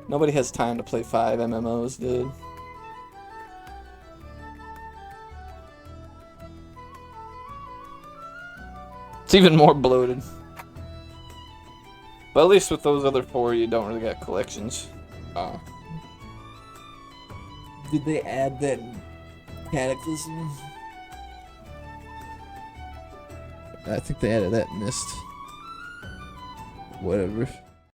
Nobody has time to play 5 MMOs, dude. It's even more bloated. But at least with those other 4, you don't really got collections. Did they add that Cataclysm? I think they added that Mist. Whatever.